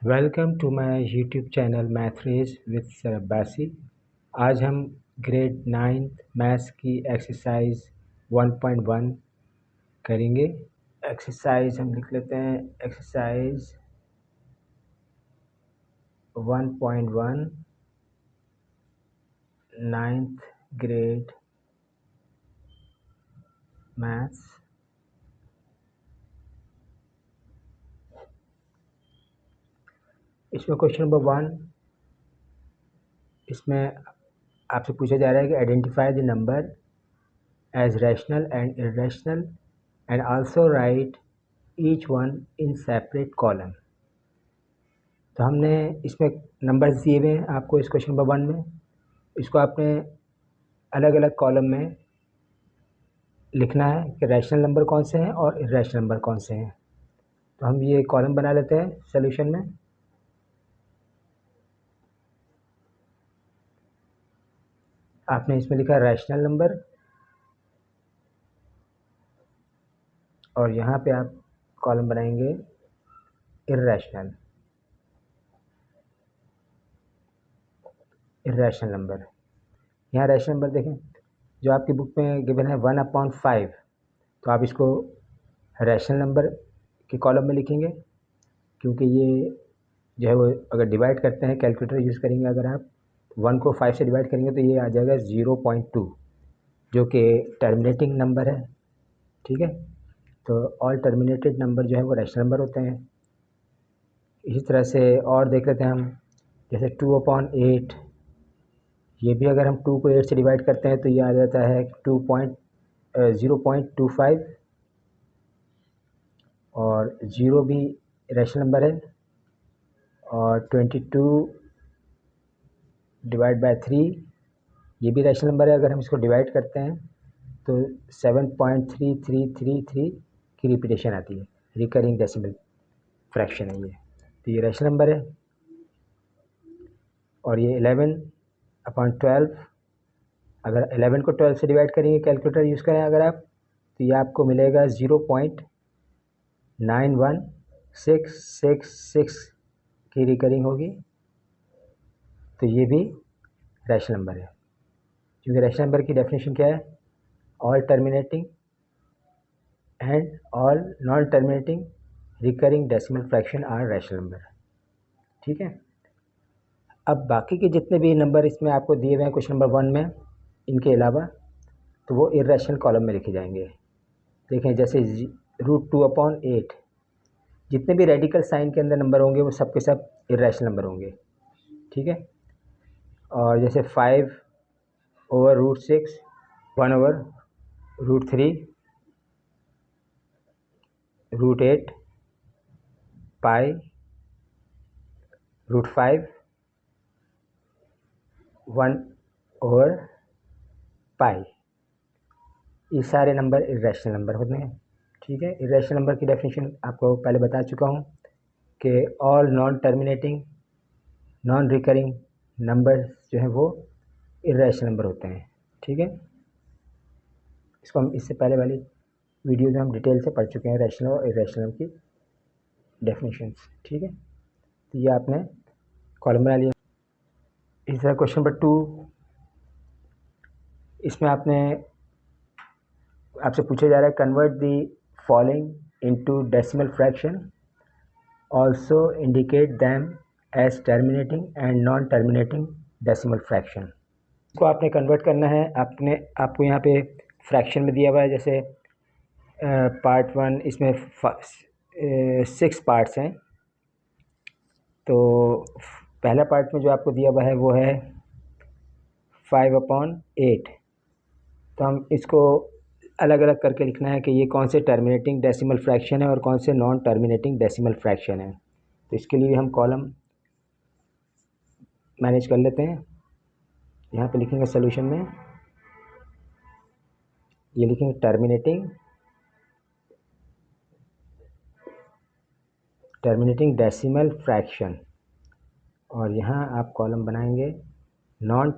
Welcome to my YouTube channel math race with sir Abbasi. आज हम grade 9 maths की exercise 1.1 करेंगे। एक्सरसाइज हम लिख लेते हैं, एक्सरसाइज 1.1 9th ग्रेड मैथ्स। इसमें क्वेश्चन नंबर 1, इसमें आपसे पूछा जा रहा है कि identify the number as rational and irrational and also write each one in separate column. तो हमने इसमें नंबर्स दिए हुए हैं आपको इस क्वेश्चन नंबर 1 में। इसको आपने अलग अलग कॉलम में लिखना है कि रैशनल नंबर कौन से हैं और इर्रेशनल नंबर कौन से हैं। तो हम ये कॉलम बना लेते हैं सॉल्यूशन में। आपने इसमें लिखा रैशनल नंबर और यहाँ पे आप कॉलम बनाएंगे इर्रेशनल नंबर। यहाँ रैशनल नंबर देखें, जो आपकी बुक में गिवन है 1/5, तो आप इसको रैशनल नंबर के कॉलम में लिखेंगे, क्योंकि ये जो है वो अगर डिवाइड करते हैं कैलकुलेटर यूज़ करेंगे, अगर आप 1 को 5 से डिवाइड करेंगे तो ये आ जाएगा 0.2, जो कि टर्मिनेटिंग नंबर है। ठीक है, तो ऑल टर्मिनेटेड नंबर जो है वो रैशनल नंबर होते हैं। इसी तरह से और देख लेते हैं हम, जैसे 2/8, ये भी अगर हम 2 को 8 से डिवाइड करते हैं तो ये आ जाता है 0.25, और 0 भी रैशनल नंबर है, और 22 डिवाइड बाय 3 ये भी रैशनल नंबर है। अगर हम इसको डिवाइड करते हैं तो 7.3333 की रिपीटेशन आती है, रिकरिंग डेसिमल फ्रैक्शन है ये, तो ये रैशनल नंबर है। और ये 11/12, अगर 11 को 12 से डिवाइड करेंगे कैलकुलेटर यूज़ करें अगर आप, तो ये आपको मिलेगा 0.91666 की रिकरिंग होगी। तो ये भी रैशनल नंबर है, क्योंकि रैशनल नंबर की डेफिनेशन क्या है, all terminating and all non terminating recurring decimal fraction are rational number. ठीक है, अब बाकी के जितने भी नंबर इसमें आपको दिए हुए हैं क्वेश्चन नंबर 1 में, इनके अलावा, तो वो इर्रेशनल कॉलम में लिखे जाएंगे। देखें, जैसे √2/8, जितने भी रेडिकल साइन के अंदर नंबर होंगे वो सब के सब इर्रेशनल नंबर होंगे। ठीक है, और जैसे 5/√6, 1/√3, √8, पाई, √5, 1/पाई, ये सारे नंबर इर्रेशनल नंबर होते हैं। ठीक है, इर्रेशनल नंबर की डेफिनेशन आपको पहले बता चुका हूँ कि all non terminating non recurring number जो है वो इर्रेशनल नंबर होते हैं। ठीक है, इसको हम इससे पहले वाली वीडियो में हम डिटेल से पढ़ चुके हैं, रैशनल और इर्रेशनल की डेफिनेशंस। ठीक है, तो ये आपने कॉलम बना लिया। इस तरह क्वेश्चन नंबर 2, इसमें आपसे पूछा जा रहा है convert the following into decimal fraction, also indicate them as terminating and non terminating decimal fraction. इसको आपने कन्वर्ट करना है। आपको यहाँ पे फ्रैक्शन में दिया हुआ है, जैसे पार्ट 1, इसमें 6 पार्ट्स हैं। तो पहला पार्ट में जो आपको दिया हुआ है वो है 5/8। तो हम इसको अलग अलग करके लिखना है कि ये कौन से टर्मिनेटिंग डेसिमल फ्रैक्शन है और कौन से नॉन टर्मिनेटिंग डेसिमल फ्रैक्शन है। तो इसके लिए हम कॉलम मैनेज कर लेते हैं। यहाँ पे लिखेंगे सॉल्यूशन में, ये लिखेंगे टर्मिनेटिंग डेसिमल फ्रैक्शन, और यहाँ आप कॉलम बनाएंगे नॉन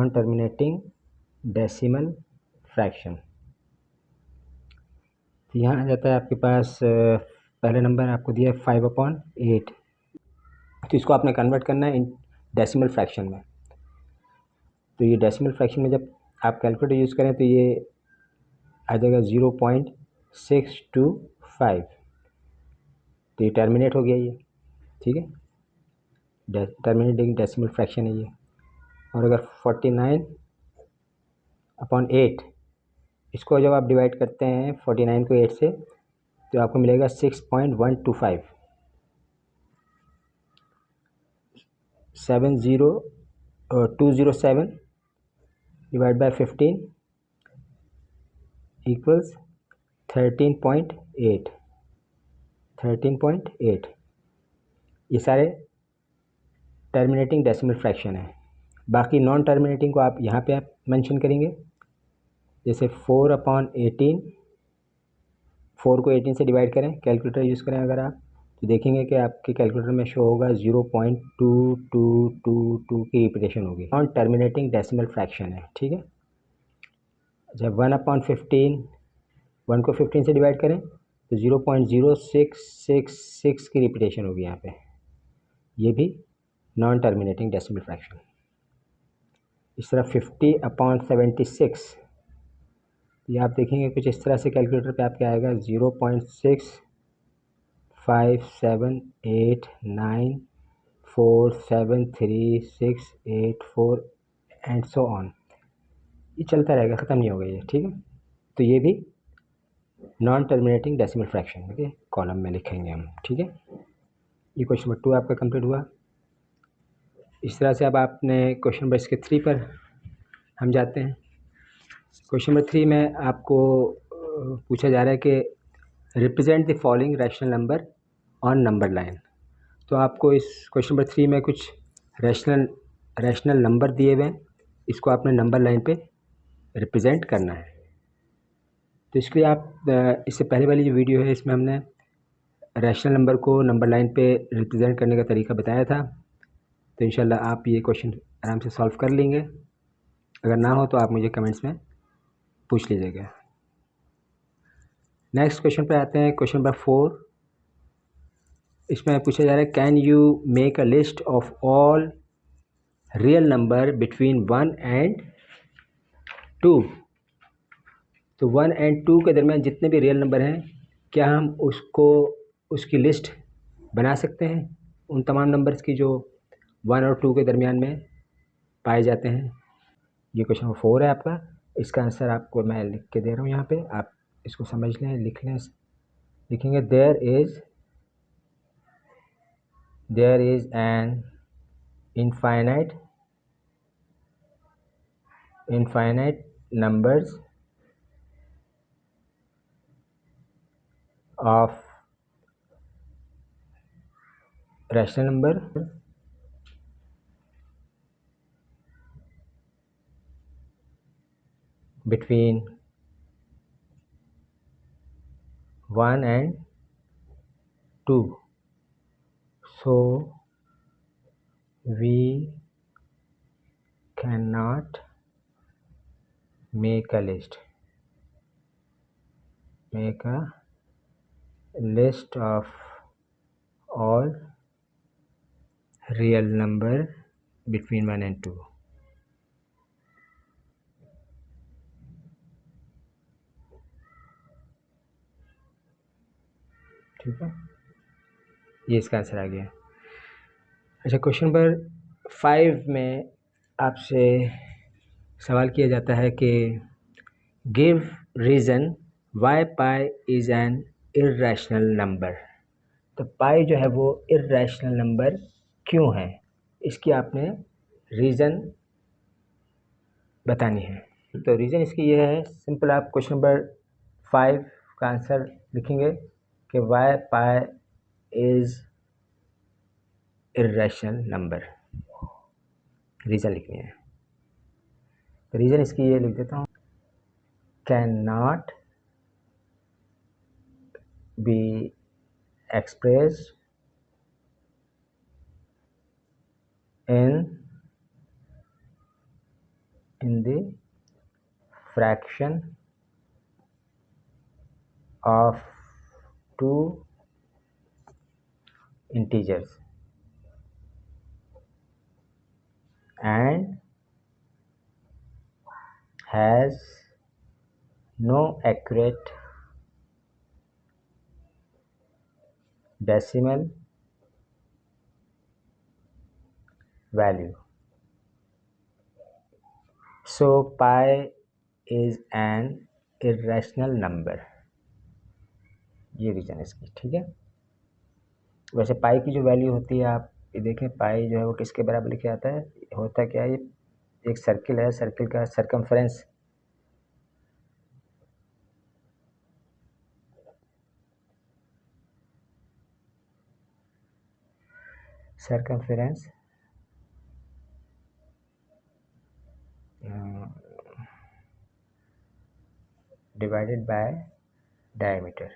टर्मिनेटिंग डेसिमल फ्रैक्शन। तो यहाँ आ जाता है आपके पास पहले नंबर आपको दिया है 5/8। तो इसको आपने कन्वर्ट करना है इन डेसिमल फ्रैक्शन में। तो ये डेसिमल फ्रैक्शन में जब आप कैलकुलेटर यूज़ करें तो ये आ जाएगा 0.625। तो ये टर्मिनेट हो गया ये, ठीक है, टर्मिनेटिंग डेसिमल फ्रैक्शन है ये। और अगर 49/8 इसको जब आप डिवाइड करते हैं 49 को 8 से तो आपको मिलेगा 6.125। 207 डिवाइड बाय 15 इक्वल्स 13.8। ये सारे टर्मिनेटिंग डेसिमल फ्रैक्शन है। बाकी नॉन टर्मिनेटिंग को आप यहाँ पे आप मेंशन करेंगे। जैसे 4/18, 4 को 18 से डिवाइड करें, कैलकुलेटर यूज़ करें अगर आप, तो देखेंगे कि आपके कैलकुलेटर में शो होगा 0.2222 की रिपीटेशन होगी। नॉन टर्मिनेटिंग डेसिमल फ्रैक्शन है, ठीक है। जब 1/15, 1 को 15 से डिवाइड करें तो 0.0666 की रिपीटेशन होगी यहाँ पे। ये भी नॉन टर्मिनेटिंग डेसिमल फ्रैक्शन। इस तरह 50/76, ये आप देखेंगे कुछ इस तरह से कैलकुलेटर पे आपके आएगा 0.6578947368 एंड सो ऑन। ये चलता रहेगा, ख़त्म नहीं होगा ये, ठीक है। तो ये भी नॉन टर्मिनेटिंग डेसिमल फ्रैक्शन के कॉलम में लिखेंगे हम, ठीक है। ये क्वेश्चन नंबर 2 आपका कंप्लीट हुआ। इस तरह से अब आपने क्वेश्चन नंबर इसके 3 पर हम जाते हैं। क्वेश्चन नंबर 3 में आपको पूछा जा रहा है कि represent the following rational number on number line. तो आपको इस क्वेश्चन नंबर 3 में कुछ रैशनल नंबर दिए हुए हैं, इसको आपने नंबर लाइन पे रिप्रेजेंट करना है। तो इसके लिए आप इससे पहले वाली जो वीडियो है इसमें हमने रैशनल नंबर को नंबर लाइन पे रिप्रेजेंट करने का तरीका बताया था। तो इंशाल्लाह आप ये क्वेश्चन आराम से सॉल्व कर लेंगे। अगर ना हो तो आप मुझे कमेंट्स में पूछ लीजिएगा। नेक्स्ट क्वेश्चन पे आते हैं, क्वेश्चन नंबर 4। इसमें पूछा जा रहा है can you make a list of all real number between 1 and 2। तो 1 एंड 2 के दरमियान जितने भी रियल नंबर हैं, क्या हम उसकी लिस्ट बना सकते हैं उन तमाम नंबर्स की जो 1 और 2 के दरमियान में पाए जाते हैं। ये क्वेश्चन नंबर 4 है आपका। इसका आंसर आपको मैं लिख के दे रहा हूँ यहाँ पे, आप इसको समझ लें, लिख लें। लिखेंगे there is an infinite numbers of rational number between 1 and 2, so we cannot make a list of all real number between 1 and 2। ठीक है, ये इसका आंसर आ गया। अच्छा, क्वेश्चन नंबर 5 में आपसे सवाल किया जाता है कि give reason why pi is an irrational number. तो पाई जो है वो इर्रेशनल नंबर क्यों है, इसकी आपने रीज़न बतानी है। तो रीज़न इसकी ये है, सिंपल आप क्वेश्चन नंबर 5 का आंसर लिखेंगे कि why pi is irrational number, reason लिखनी है। तो रीज़न इसकी ये लिख देता हूँ, can not be expressed in the fraction of two integers and has no accurate decimal value. So pi is an irrational number. ये रीजन इसकी, ठीक है। वैसे पाई की जो वैल्यू होती है, आप ये देखें, पाई जो है वो किसके बराबर लिखा जाता है, होता क्या है, ये एक सर्किल है, सर्किल का सरकमफ्रेंस डिवाइडेड बाय डायमीटर।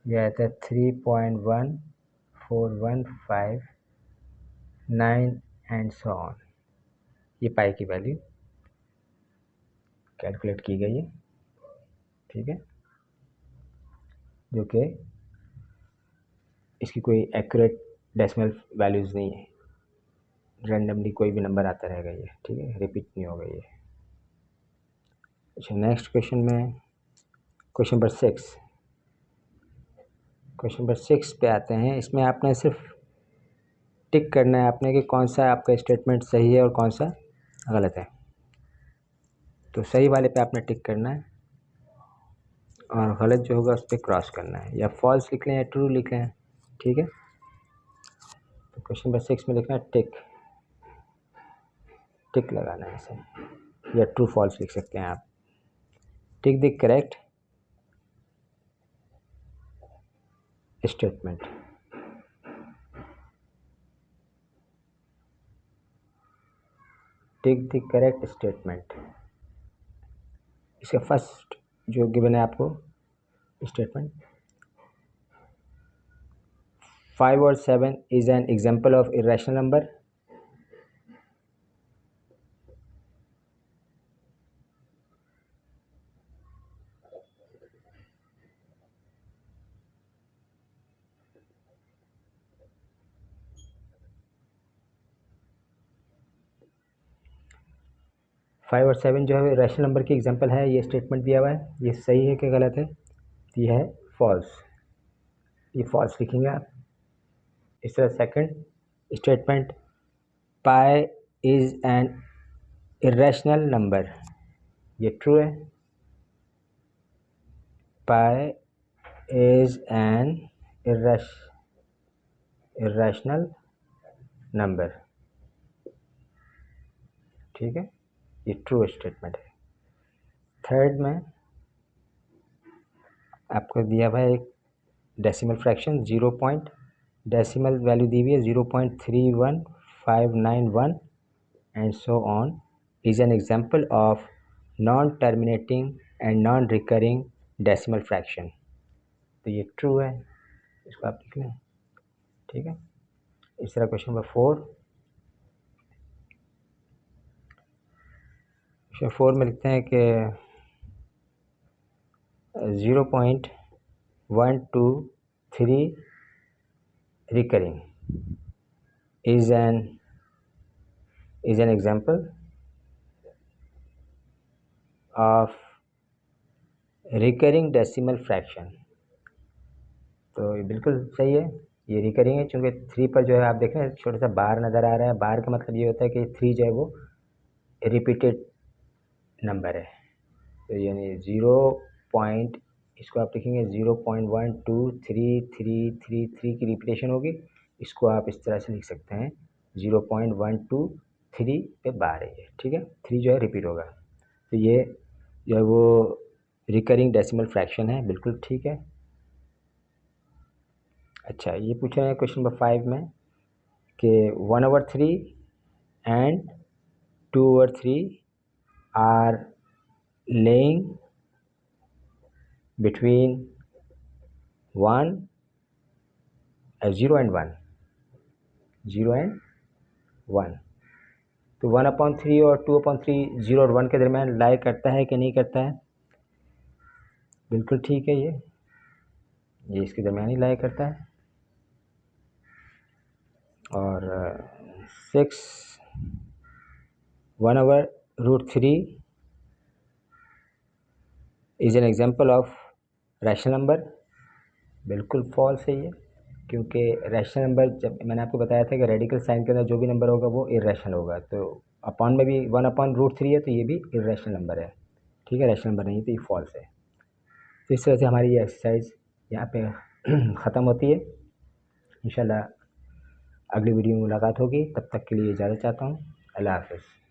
यह आता है 3.14159 एंड सो ऑन। ये पाई की वैल्यू कैलकुलेट की गई है, ठीक है, जो कि इसकी कोई एक्यूरेट डेसिमल वैल्यूज़ नहीं है, रैंडमली कोई भी नंबर आता रहेगा ये, ठीक है, रिपीट नहीं होगा ये। अच्छा, नेक्स्ट क्वेश्चन में क्वेश्चन नंबर 6 पे आते हैं। इसमें आपने सिर्फ टिक करना है आपने कि कौन सा आपका स्टेटमेंट सही है और कौन सा गलत है। तो सही वाले पे आपने टिक करना है और गलत जो होगा उस पर क्रॉस करना है, या फॉल्स लिख लें या ट्रू लिख लें, ठीक है। तो क्वेश्चन नंबर 6 में लिखना है टिक लगाना है इसे, या ट्रू फॉल्स लिख सकते हैं आप। Tick the correct statement. Tick the correct statement, इसका फर्स्ट जो गिवन है आपको स्टेटमेंट, 5 और 7 is an example of irrational number. Five और 7 जो है रैशनल नंबर की एग्जांपल है, ये स्टेटमेंट दिया हुआ है, ये सही है कि गलत है, ये है फॉल्स, ये फॉल्स लिखेंगे आप। इस तरह second statement, pi is an irrational number, ये ट्रू है। Pi is an irrational number, ठीक है, ये ट्रू स्टेटमेंट है। थर्ड में आपको दिया हुआ है एक decimal fraction, 0 point, decimal value दी हुई है 0.31591 and so on, is an example of non terminating and non recurring decimal fraction. तो ये ट्रू है, इसको आप लिख लें, ठीक है। इस तरह क्वेश्चन नंबर 4 में लिखते हैं कि 0.123 recurring is an example of recurring decimal fraction। तो ये बिल्कुल सही है, ये रिकरिंग है, चूँकि 3 पर जो है आप देख रहे हैं छोटा सा बार नज़र आ रहा है, बार का मतलब ये होता है कि 3 जो है वो रिपीटेड नंबर है। तो यानी 0 पॉइंट, इसको आप लिखेंगे 0.12333 की रिपीटेशन होगी, इसको आप इस तरह से लिख सकते हैं 0.123 पे बार है ये, ठीक है, 3 जो है रिपीट होगा। तो ये जो है वो रिकरिंग डेसिमल फ्रैक्शन है, बिल्कुल ठीक है। अच्छा, ये पूछा है क्वेश्चन नंबर 5 में कि 1/3 and 2/3 are lying between 0 and 1, 0 and 1। तो 1/3 और 2/3 0 और 1 के दरमियान लाई करता है कि नहीं करता है? बिल्कुल ठीक है, ये इसके दरमियान ही लाई करता है। और 6 1/√3 is an example of rational number. बिल्कुल फॉल्स है ये, क्योंकि रैशनल नंबर, जब मैंने आपको बताया था कि रेडिकल साइन के अंदर जो भी नंबर होगा वो इर्रेशनल होगा, तो अपॉन में भी 1/√3 है, तो ये भी इर्रेशनल नंबर है, ठीक है, रैशनल नंबर नहीं, तो ये फॉल्स है। तो इस तरह से हमारी ये एक्सरसाइज यहाँ पे ख़त्म होती है। इंशाल्लाह अगली वीडियो में मुलाकात होगी, तब तक के लिए इजाज़त चाहता हूँ। अल्लाह हाफ़िज़।